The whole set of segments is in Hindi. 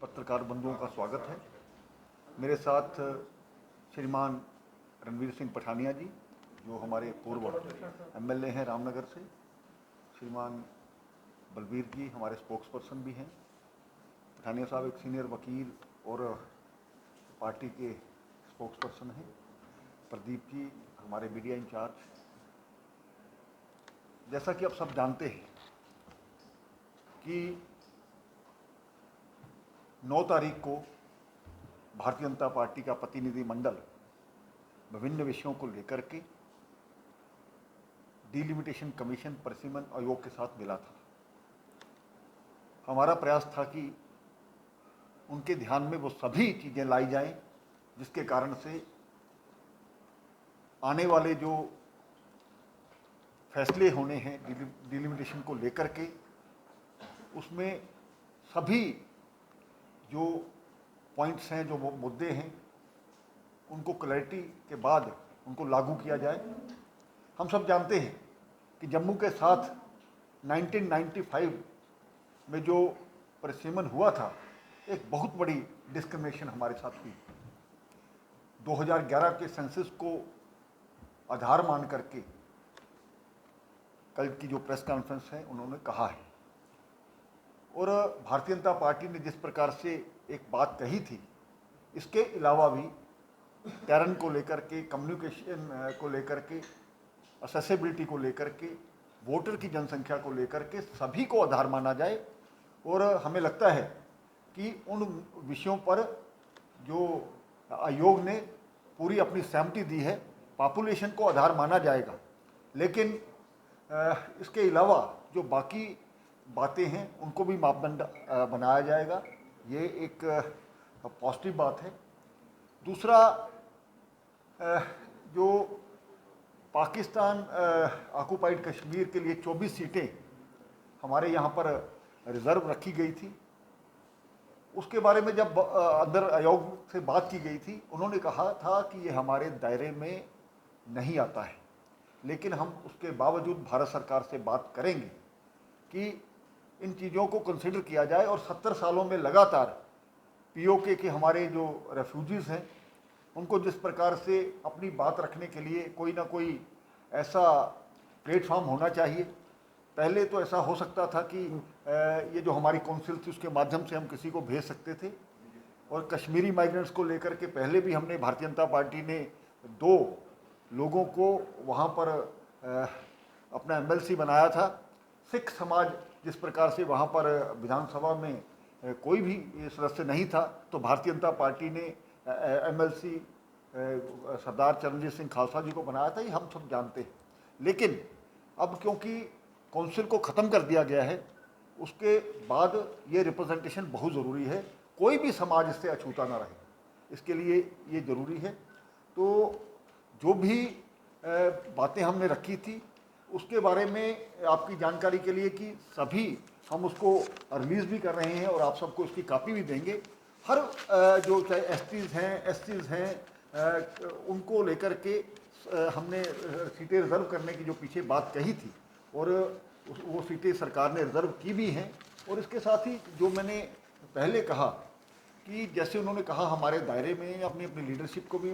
पत्रकार बंधुओं का स्वागत है। मेरे साथ श्रीमान रणवीर सिंह पठानिया जी, जो हमारे पूर्व एमएलए हैं रामनगर से। श्रीमान बलबीर जी हमारे स्पोक्स पर्सन भी हैं। पठानिया साहब एक सीनियर वकील और पार्टी के स्पोक्स पर्सन हैं। प्रदीप जी हमारे मीडिया इंचार्ज। जैसा कि आप सब जानते हैं कि 9 तारीख को भारतीय जनता पार्टी का प्रतिनिधिमंडल विभिन्न विषयों को लेकर के डिलिमिटेशन कमीशन परिसीमन आयोग के साथ मिला था। हमारा प्रयास था कि उनके ध्यान में वो सभी चीज़ें लाई जाएं जिसके कारण से आने वाले जो फैसले होने हैं डिलिमिटेशन को लेकर के, उसमें सभी जो पॉइंट्स हैं, जो मुद्दे हैं, उनको क्लैरिटी के बाद उनको लागू किया जाए। हम सब जानते हैं कि जम्मू के साथ 1995 में जो परिसीमन हुआ था, एक बहुत बड़ी डिस्क्रिमिनेशन हमारे साथ हुई। 2011 के सेंसस को आधार मान करके कल की जो प्रेस कॉन्फ्रेंस है उन्होंने कहा है, और भारतीय जनता पार्टी ने जिस प्रकार से एक बात कही थी, इसके अलावा भी टैरन को लेकर के, कम्युनिकेशन को लेकर के, असेसिबिलिटी को लेकर के, वोटर की जनसंख्या को लेकर के सभी को आधार माना जाए। और हमें लगता है कि उन विषयों पर जो आयोग ने पूरी अपनी सहमति दी है, पॉपुलेशन को आधार माना जाएगा, लेकिन इसके अलावा जो बाकी बातें हैं उनको भी मापदंड बनाया जाएगा। ये एक पॉजिटिव बात है। दूसरा, जो पाकिस्तान ऑक्युपाइड कश्मीर के लिए 24 सीटें हमारे यहाँ पर रिजर्व रखी गई थी, उसके बारे में जब अंदर आयोग से बात की गई थी, उन्होंने कहा था कि ये हमारे दायरे में नहीं आता है, लेकिन हम उसके बावजूद भारत सरकार से बात करेंगे कि इन चीज़ों को कंसिडर किया जाए। और 70 सालों में लगातार पीओके के हमारे जो रेफ्यूजीज़ हैं, उनको जिस प्रकार से अपनी बात रखने के लिए कोई ना कोई ऐसा प्लेटफॉर्म होना चाहिए। पहले तो ऐसा हो सकता था कि ये जो हमारी काउंसिल थी उसके माध्यम से हम किसी को भेज सकते थे, और कश्मीरी माइग्रेंट्स को लेकर के पहले भी हमने, भारतीय जनता पार्टी ने 2 लोगों को वहाँ पर अपना एमएलसी बनाया था। सिख समाज जिस प्रकार से वहाँ पर विधानसभा में कोई भी सदस्य नहीं था, तो भारतीय जनता पार्टी ने एमएलसी सरदार चरणजीत सिंह खालसा जी को बनाया था, ये हम सब जानते हैं। लेकिन अब क्योंकि काउंसिल को ख़त्म कर दिया गया है, उसके बाद ये रिप्रेजेंटेशन बहुत ज़रूरी है। कोई भी समाज इससे अछूता ना रहे, इसके लिए ये ज़रूरी है। तो जो भी बातें हमने रखी थी उसके बारे में आपकी जानकारी के लिए कि सभी हम उसको रिलीज़ भी कर रहे हैं और आप सबको उसकी कॉपी भी देंगे। हर जो चाहे एसटीज़ हैं, एससीज़ हैं, उनको लेकर के हमने सीटें रिज़र्व करने की जो पीछे बात कही थी, और वो सीटें सरकार ने रिज़र्व की भी हैं। और इसके साथ ही जो मैंने पहले कहा कि जैसे उन्होंने कहा हमारे दायरे में, अपनी अपनी लीडरशिप को भी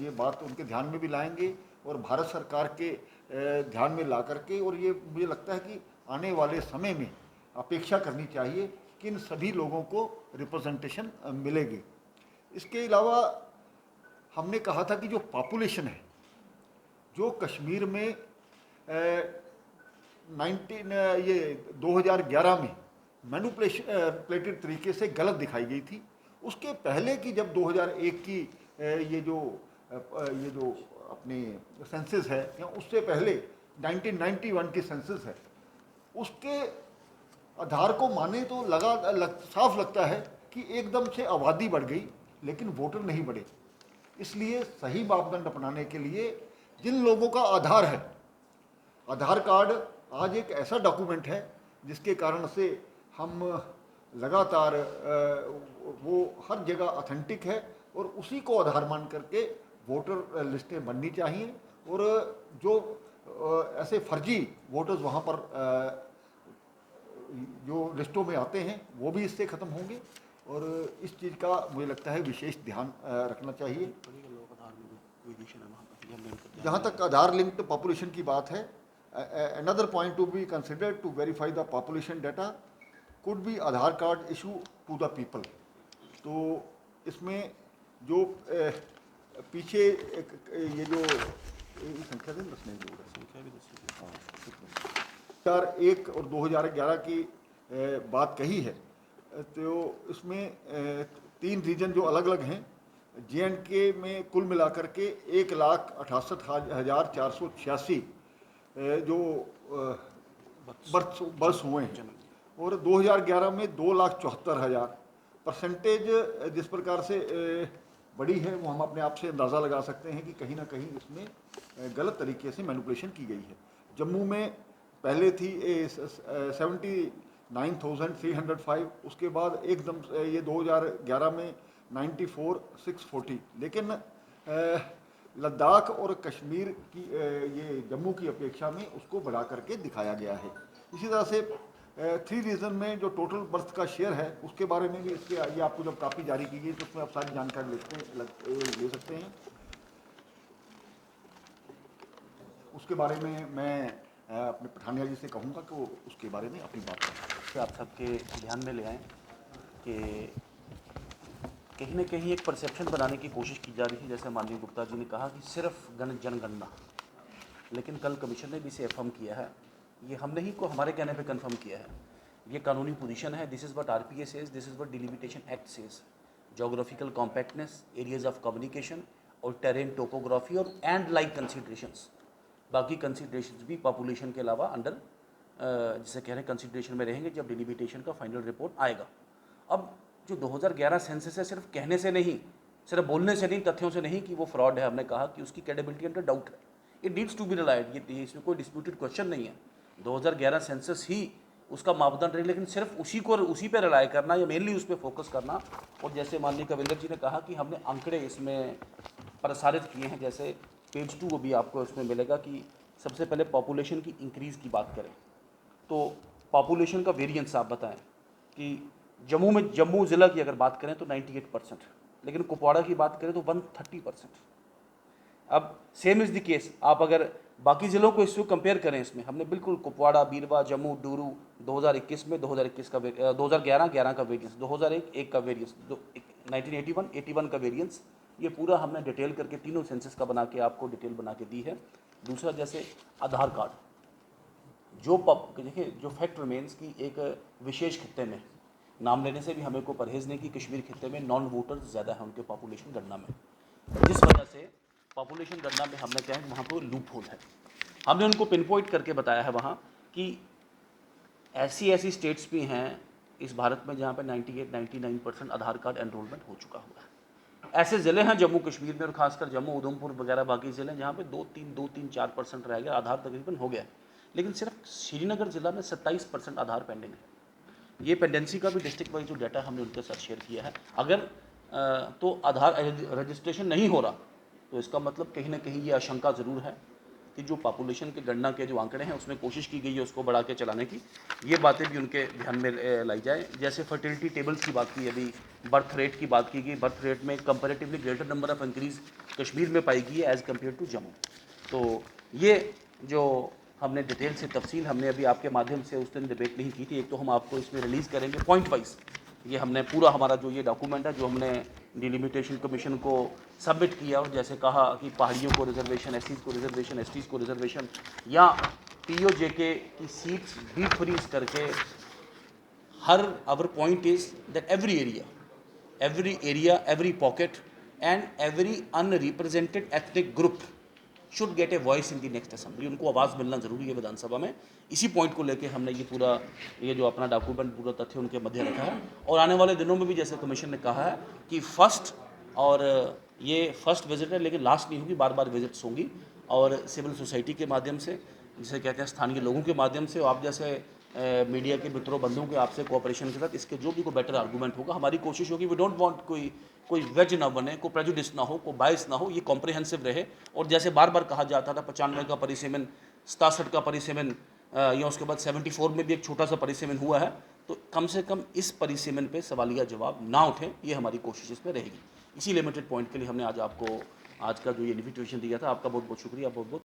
ये बात उनके ध्यान में भी लाएंगे और भारत सरकार के ध्यान में ला करके, और ये मुझे लगता है कि आने वाले समय में अपेक्षा करनी चाहिए कि इन सभी लोगों को रिप्रेजेंटेशन मिलेगी। इसके अलावा हमने कहा था कि जो पॉपुलेशन है, जो कश्मीर में 2011 में मैनिपुलेटेड तरीके से गलत दिखाई गई थी। उसके पहले की जब 2001 की ये जो अपने सेंसस है, या उससे पहले 1991 की सेंसस है, उसके आधार को माने तो साफ लगता है कि एकदम से आबादी बढ़ गई लेकिन वोटर नहीं बढ़े। इसलिए सही मापदंड अपनाने के लिए जिन लोगों का आधार है, आधार कार्ड आज एक ऐसा डॉक्यूमेंट है जिसके कारण से हम लगातार वो हर जगह ऑथेंटिक है, और उसी को आधार मान करके वोटर लिस्टें बननी चाहिए। और जो ऐसे फर्जी वोटर्स वहाँ पर जो लिस्टों में आते हैं वो भी इससे ख़त्म होंगे। और इस चीज़ का मुझे लगता है विशेष ध्यान रखना चाहिए। जहाँ तक आधार लिंक्ड पॉपुलेशन की बात है, another point to be considered to verify the population data could be Aadhaar card issue to the people. तो इसमें जो पीछे ये जो संख्या दे दस नहीं संख्या भी 2001 और 2011 की बात कही है, तो इसमें 3 रीजन जो अलग अलग हैं, JNK में कुल मिलाकर के 1,68,486 जो बर्थ हुए हैं, और 2011 में 2,74,000। परसेंटेज जिस प्रकार से बड़ी है वो हम अपने आप से अंदाज़ा लगा सकते हैं कि कहीं ना कहीं इसमें गलत तरीके से मैनिपुलेशन की गई है। जम्मू में पहले थी 79,305, उसके बाद एकदम ये 2011 में 94,640, लेकिन लद्दाख और कश्मीर की ये जम्मू की अपेक्षा में उसको बढ़ा करके दिखाया गया है। इसी तरह से 3 रीजन में जो टोटल बर्थ का शेयर है उसके बारे में भी इसके ये आपको जब कापी जारी की गई तो उसमें आप सारी जानकारी ले सकते हैं। उसके बारे में मैं अपने पठानिया जी से कहूँगा कि वो उसके बारे में अपनी बात करें। आप सबके ध्यान में ले आएँ कि कहीं ना कहीं एक परसेप्शन बनाने की कोशिश की जा रही है, जैसे माननीय गुप्ता जी ने कहा कि सिर्फ जनगणना, लेकिन कल कमीशन ने भी इसे अफर्म किया है, ये हमने ही को हमारे कहने पे कंफर्म किया है, ये कानूनी पोजीशन है। This is what RPA says, this is what delimitation act says. Geographical compactness, areas of communication और टेरेन टोपोग्राफी और एंड लाइक कंसिडरेशंस, बाकी कंसिडरेशंस भी पॉपुलेशन के अलावा अंडर जिसे कह रहे हैं कंसिडरेशन में रहेंगे जब डिलिमिटेशन का फाइनल रिपोर्ट आएगा। अब जो 2011 सेंसस है, सिर्फ कहने से नहीं, सिर्फ बोलने से नहीं, तथ्यों से नहीं कि वो फ्रॉड है, हमने कहा कि उसकी क्रेडिबिलिटी अंडर डाउट है। It needs to be relied, ये इसमें कोई डिस्प्यूटेड क्वेश्चन नहीं है। 2011 सेंसस ही उसका मापदंड रही, लेकिन सिर्फ उसी पे रिलाय करना या मेनली उस पर फोकस करना। और जैसे माननीय कविंदर जी ने कहा कि हमने आंकड़े इसमें प्रसारित किए हैं, जैसे पेज 2 अभी आपको इसमें मिलेगा कि सबसे पहले पॉपुलेशन की इंक्रीज़ की बात करें तो पॉपुलेशन का वेरिएंस आप बताएं कि जम्मू ज़िला की अगर बात करें तो 98%, लेकिन कुपवाड़ा की बात करें तो 130%। अब सेम इज़ द केस, आप अगर बाकी ज़िलों को इससे कंपेयर करें, इसमें हमने बिल्कुल कुपवाड़ा, बीरवा, जम्मू, डूरू 2021 में 2021 का 2011 का वेरियंस, 2001 का वेरियंस, 1981 का वेरियंस, ये पूरा हमने डिटेल करके तीनों सेंसस का बना के आपको डिटेल बना के दी है। दूसरा, जैसे आधार कार्ड, जो देखिए जो फैक्ट रिमेन्स की एक विशेष खित्ते में, नाम लेने से भी हमें को परहेज़ नहीं कि कश्मीर खित्ते में नॉन वोटर्स ज़्यादा हैं उनके पॉपुलेशन गणना में, जिस वजह से पॉपुलेशन गणना में हमने क्या है वहाँ पर लूप होल है। हमने उनको पिन पॉइंट करके बताया है वहाँ कि ऐसी स्टेट्स भी हैं इस भारत में जहाँ पर 98-99% आधार कार्ड एनरोलमेंट हो चुका हुआ है। ऐसे ज़िले हैं जम्मू कश्मीर में और ख़ासकर जम्मू, उधमपुर वगैरह बाकी ज़िले जहाँ पे 2-3-4% रह गया, आधार तकरीबन हो गया, लेकिन सिर्फ श्रीनगर ज़िला में 27% आधार पेंडिंग है। ये पेंडेंसी का भी डिस्ट्रिक्ट वाइज जो डाटा हमने उनके साथ शेयर किया है। अगर तो आधार रजिस्ट्रेशन नहीं हो रहा तो इसका मतलब कहीं ना कहीं ये आशंका ज़रूर है कि जो पॉपुलेशन के गणना के जो आंकड़े हैं उसमें कोशिश की गई है उसको बढ़ा के चलाने की, ये बातें भी उनके ध्यान में लाई जाए। जैसे फर्टिलिटी टेबल्स की बात की, अभी बर्थ रेट की बात की गई, बर्थ रेट में comparatively greater number of increase Kashmir में पाई गई है एज़ कम्पेयर टू जम्मू। तो ये जो हमने डिटेल से तफसील हमने अभी आपके माध्यम से उस दिन डिबेट नहीं की थी, एक तो हम आपको इसमें रिलीज़ करेंगे पॉइंट वाइज, ये हमने पूरा हमारा जो ये डॉक्यूमेंट है जो हमने डिलिमिटेशन कमीशन को सबमिट किया, और जैसे कहा कि पहाड़ियों को रिजर्वेशन, एससीज़ को रिजर्वेशन, एसटीज़ को रिजर्वेशन, या POJK की सीट्स भी फ्रीज करके, हर our point is that every area, every pocket and every unrepresented ethnic group should get a voice in the next assembly. उनको आवाज़ मिलना ज़रूरी है विधानसभा में। इसी पॉइंट को लेके हमने ये जो अपना डॉक्यूमेंट पूरा तथ्य उनके मध्य रखा है, और आने वाले दिनों में भी जैसे कमीशन ने कहा है कि ये फर्स्ट विजिट है लेकिन लास्ट नहीं होगी, बार बार विजिट्स होंगी, और सिविल सोसाइटी के माध्यम से, जिसे कहते हैं स्थानीय लोगों के माध्यम से, और आप जैसे मीडिया के मित्रों बंधुओं के आपसे कोऑपरेशन के साथ इसके जो भी कोई बेटर आर्गूमेंट होगा, हमारी कोशिश होगी, वी डोंट वांट कोई वेज ना बने, कोई प्रेजुडिस ना हो, कोई बायस ना हो, ये कॉम्प्रिहेंसिव रहे। और जैसे बार बार कहा जाता था 95 का परिसीमन, 67 का परिसीमन, या उसके बाद 74 में भी एक छोटा सा परिसीमन हुआ है, तो कम से कम इस परिसीमन पे सवालिया जवाब ना उठे, ये हमारी कोशिश इसमें रहेगी। इसी लिमिटेड पॉइंट के लिए हमने आज आपको आज का जो ये इन्विटेशन दिया था, आपका बहुत बहुत शुक्रिया, बहुत बहुत